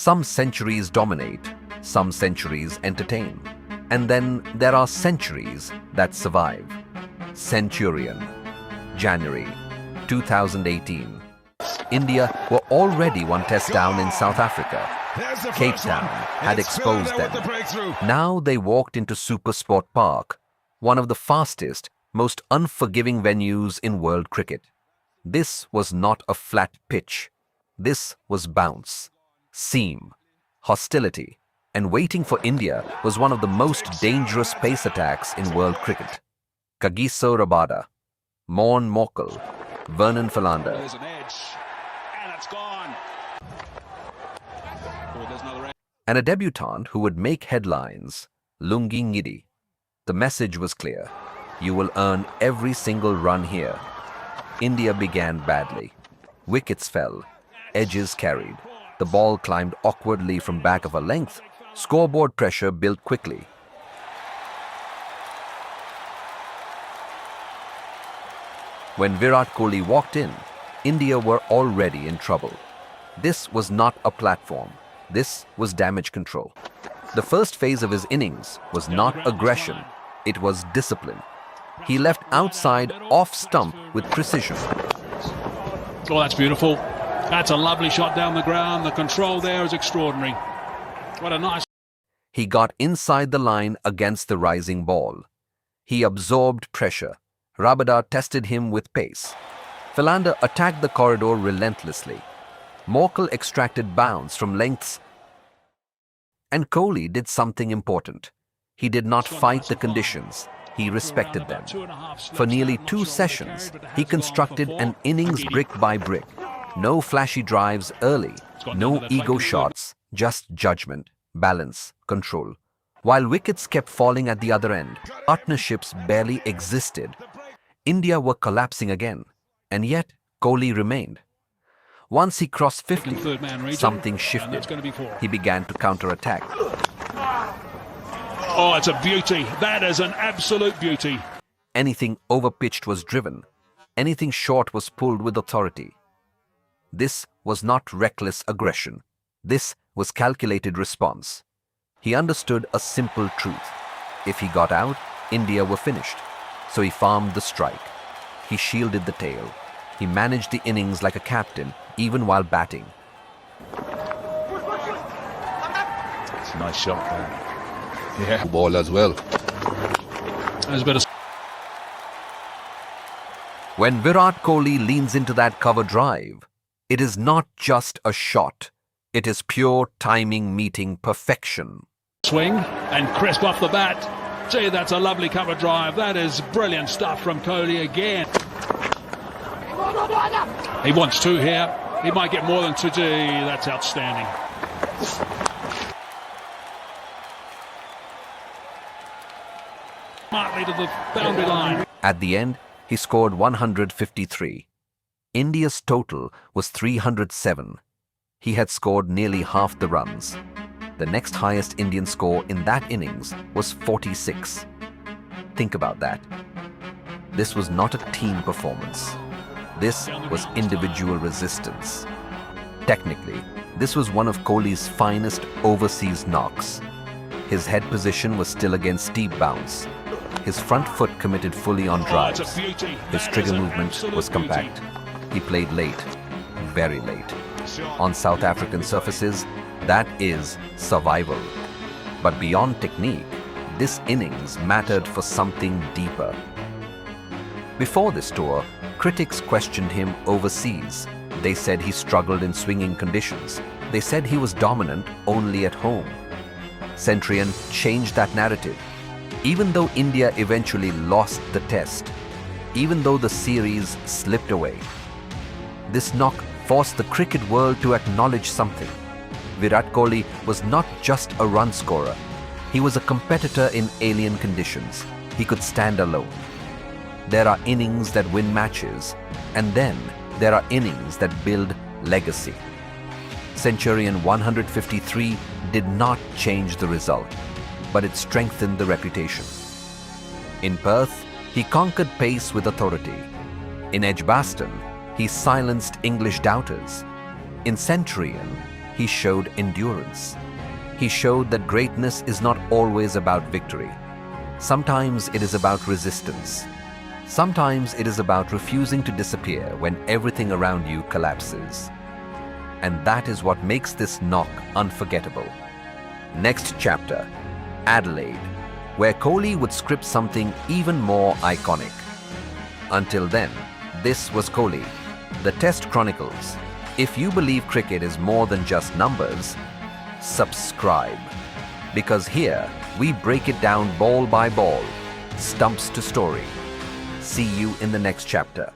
Some centuries dominate, some centuries entertain. And then there are centuries that survive. Centurion, January 2018. India were already one test down in South Africa. Cape Town had exposed them. Now they walked into SuperSport Park, one of the fastest, most unforgiving venues in world cricket. This was not a flat pitch. This was bounce, seam, hostility, and waiting for India was one of the most dangerous pace attacks in world cricket. Kagiso Rabada, Morkel, Vernon Philander. There's an edge, and it's gone. And a debutant who would make headlines, Ngidi. The message was clear. You will earn every single run here. India began badly. Wickets fell. Edges carried. The ball climbed awkwardly from back of a length. Scoreboard pressure built quickly. When Virat Kohli walked in, India were already in trouble. This was not a platform. This was damage control. The first phase of his innings was not aggression. It was discipline. He left outside off stump with precision. Oh, that's beautiful. That's a lovely shot down the ground. The control there is extraordinary. What a nice... He got inside the line against the rising ball. He absorbed pressure. Rabada tested him with pace. Philander attacked the corridor relentlessly. Morkel extracted bounce from lengths. And Kohli did something important. He did not fight the conditions. He respected them. For nearly 2 sessions, he constructed an innings brick by brick. No flashy drives early, no ego shots, just judgment, balance, control. While wickets kept falling at the other end, partnerships barely existed. India were collapsing again, and yet Kohli remained. Once he crossed 50, something shifted. He began to counter-attack. Oh, it's a beauty. That is an absolute beauty. Anything over-pitched was driven. Anything short was pulled with authority. This was not reckless aggression. This was calculated response. He understood a simple truth. If he got out, India were finished. So he farmed the strike. He shielded the tail. He managed the innings like a captain, even while batting. It's a nice shot there. Yeah. Ball as well. There's a bit of... When Virat Kohli leans into that cover drive, it is not just a shot. It is pure timing meeting perfection. Swing and crisp off the bat. Gee, that's a lovely cover drive. That is brilliant stuff from Kohli again. He wants 2 here. He might get more than 2. Gee, that's outstanding. Smartly to the boundary line. At the end, he scored 153. India's total was 307. He had scored nearly half the runs. The next highest Indian score in that innings was 46. Think about that. This was not a team performance. This was individual resistance. Technically, this was one of Kohli's finest overseas knocks. His head position was still against steep bounce. His front foot committed fully on drives. His trigger movement was compact. He played late, very late. On South African surfaces, that is survival. But beyond technique, this innings mattered for something deeper. Before this tour, critics questioned him overseas. They said he struggled in swinging conditions. They said he was dominant only at home. Centurion changed that narrative. Even though India eventually lost the test, even though the series slipped away, this knock forced the cricket world to acknowledge something. Virat Kohli was not just a run scorer. He was a competitor in alien conditions. He could stand alone. There are innings that win matches, and then there are innings that build legacy. Centurion 153 did not change the result, but it strengthened the reputation. In Perth, he conquered pace with authority. In Edgbaston, he silenced English doubters. In Centurion, he showed endurance. He showed that greatness is not always about victory. Sometimes it is about resistance. Sometimes it is about refusing to disappear when everything around you collapses. And that is what makes this knock unforgettable. Next chapter, Adelaide, where Kohli would script something even more iconic. Until then, this was Kohli, the Test Chronicles. If you believe cricket is more than just numbers, subscribe. Because here, we break it down ball by ball, stumps to story. See you in the next chapter.